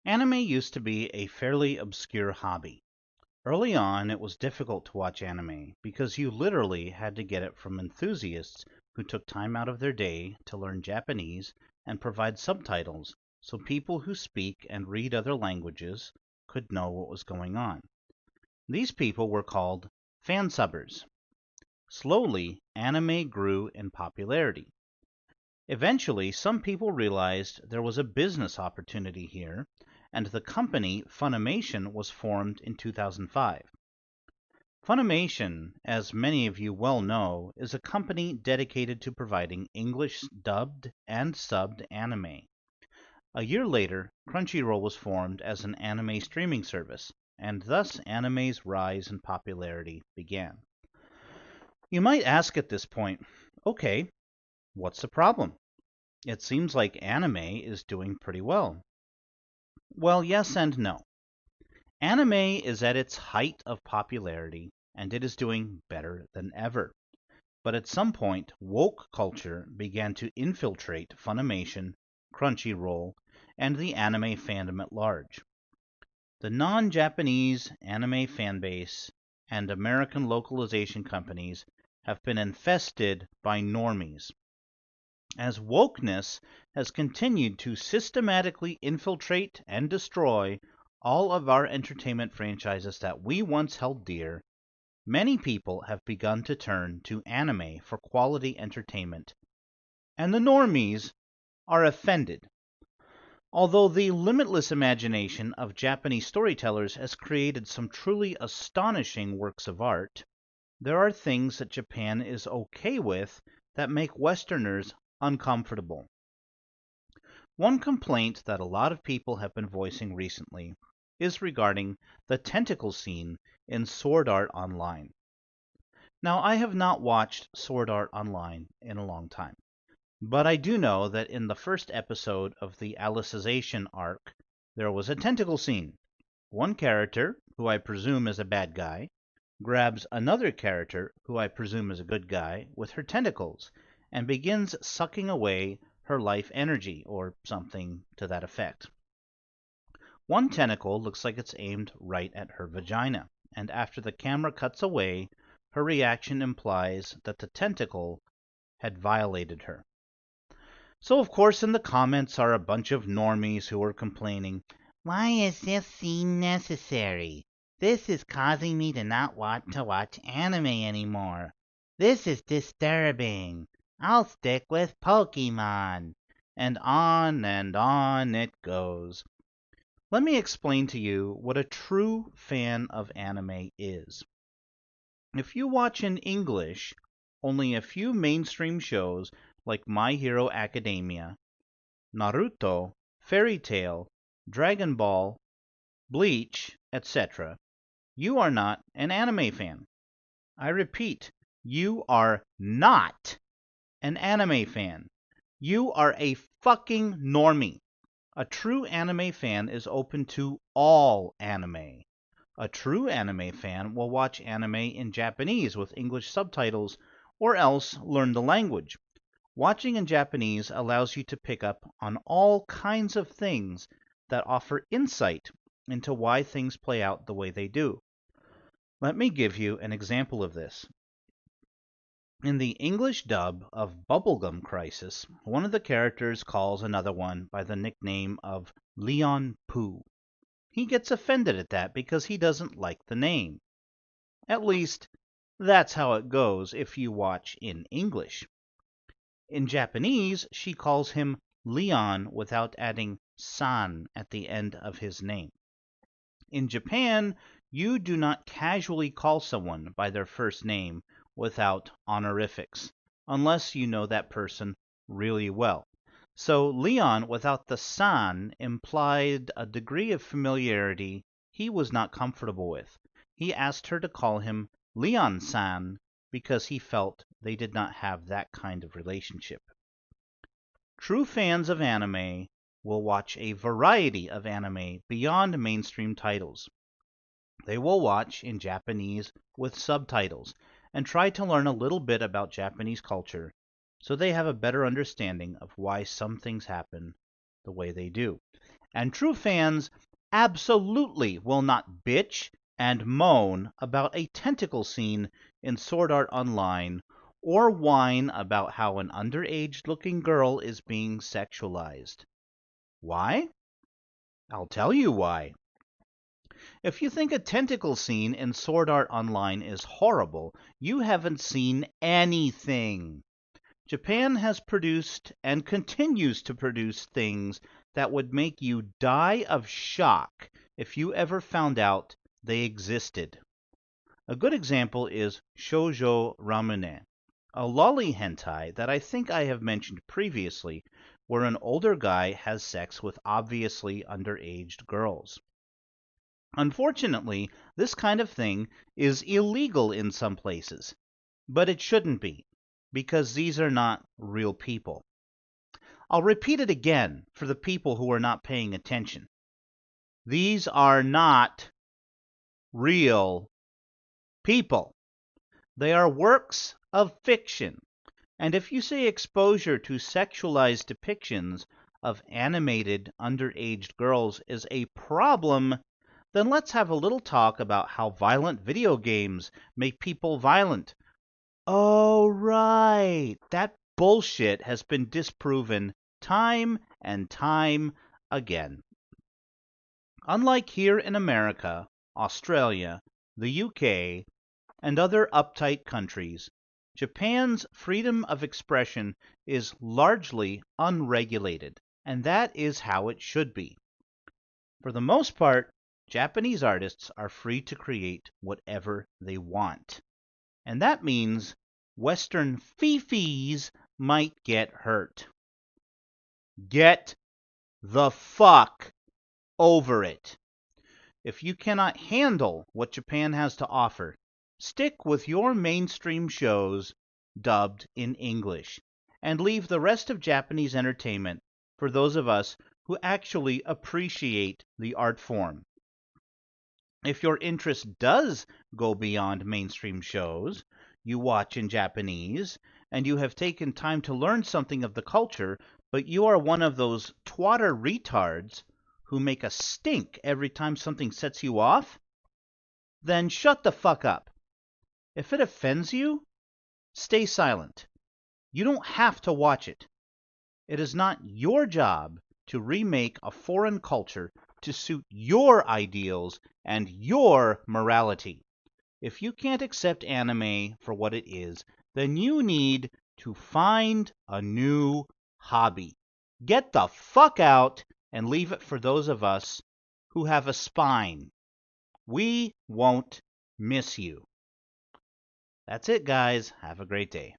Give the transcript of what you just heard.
Anime used to be a fairly obscure hobby. Early on, it was difficult to watch anime because you literally had to get it from enthusiasts who took time out of their day to learn Japanese and provide subtitles so people who speak and read other languages could know what was going on. These people were called fansubbers. Slowly, anime grew in popularity. Eventually, some people realized there was a business opportunity here, and the company Funimation was formed in 2005. Funimation, as many of you well know, is a company dedicated to providing English dubbed and subbed anime. A year later, Crunchyroll was formed as an anime streaming service, and thus anime's rise in popularity began. You might ask at this point, okay, what's the problem? It seems like anime is doing pretty well. Well, yes and no. Anime is at its height of popularity, and it is doing better than ever. But at some point, woke culture began to infiltrate Funimation, Crunchyroll, and the anime fandom at large. The non-Japanese anime fanbase and American localization companies have been infested by normies. As wokeness has continued to systematically infiltrate and destroy all of our entertainment franchises that we once held dear, many people have begun to turn to anime for quality entertainment, and the normies are offended. Although the limitless imagination of Japanese storytellers has created some truly astonishing works of art, there are things that Japan is okay with that make Westerners uncomfortable. One complaint that a lot of people have been voicing recently is regarding the tentacle scene in Sword Art Online. Now, I have not watched Sword Art Online in a long time, but I do know that in the first episode of the Alicization arc, there was a tentacle scene. One character, who I presume is a bad guy, grabs another character, who I presume is a good guy, with her tentacles, and begins sucking away her life energy, or something to that effect. One tentacle looks like it's aimed right at her vagina, and after the camera cuts away, her reaction implies that the tentacle had violated her. So, of course, in the comments are a bunch of normies who are complaining, "Why is this scene necessary? This is causing me to not want to watch anime anymore. This is disturbing. I'll stick with Pokemon." And on it goes. Let me explain to you what a true fan of anime is. If you watch in English only a few mainstream shows like My Hero Academia, Naruto, Fairy Tail, Dragon Ball, Bleach, etc., you are not an anime fan. I repeat, you are not an anime fan. You are a fucking normie. A true anime fan is open to all anime. A true anime fan will watch anime in Japanese with English subtitles or else learn the language. Watching in Japanese allows you to pick up on all kinds of things that offer insight into why things play out the way they do. Let me give you an example of this. In the English dub of Bubblegum Crisis, one of the characters calls another one by the nickname of Leon Pooh. He gets offended at that because he doesn't like the name. At least, that's how it goes if you watch in English. In Japanese, she calls him Leon without adding san at the end of his name. In Japan, you do not casually call someone by their first name without honorifics, unless you know that person really well. So Leon without the san implied a degree of familiarity he was not comfortable with. He asked her to call him Leon-san because he felt they did not have that kind of relationship. True fans of anime will watch a variety of anime beyond mainstream titles. They will watch in Japanese with subtitles and try to learn a little bit about Japanese culture so they have a better understanding of why some things happen the way they do. And true fans absolutely will not bitch and moan about a tentacle scene in Sword Art Online or whine about how an underage-looking girl is being sexualized. Why? I'll tell you why. If you think a tentacle scene in Sword Art Online is horrible, you haven't seen anything. Japan has produced and continues to produce things that would make you die of shock if you ever found out they existed. A good example is Shoujo Ramune, a lolly hentai that I think I have mentioned previously, where an older guy has sex with obviously underaged girls. Unfortunately, this kind of thing is illegal in some places, but it shouldn't be, because these are not real people. I'll repeat it again for the people who are not paying attention. These are not real people. They are works of fiction. And if you say exposure to sexualized depictions of animated underaged girls is a problem, then let's have a little talk about how violent video games make people violent. Oh, right. That bullshit has been disproven time and time again. Unlike here in America, Australia, the UK, and other uptight countries, Japan's freedom of expression is largely unregulated, and that is how it should be. For the most part, Japanese artists are free to create whatever they want. And that means Western fifis might get hurt. Get the fuck over it. If you cannot handle what Japan has to offer, stick with your mainstream shows dubbed in English, and leave the rest of Japanese entertainment for those of us who actually appreciate the art form. If your interest does go beyond mainstream shows you watch in Japanese, and you have taken time to learn something of the culture, but you are one of those twatter retards who make a stink every time something sets you off, then shut the fuck up. If it offends you, stay silent. You don't have to watch it. It is not your job to remake a foreign culture to suit your ideals and your morality. If you can't accept anime for what it is, then you need to find a new hobby. Get the fuck out and leave it for those of us who have a spine. We won't miss you. That's it, guys. Have a great day.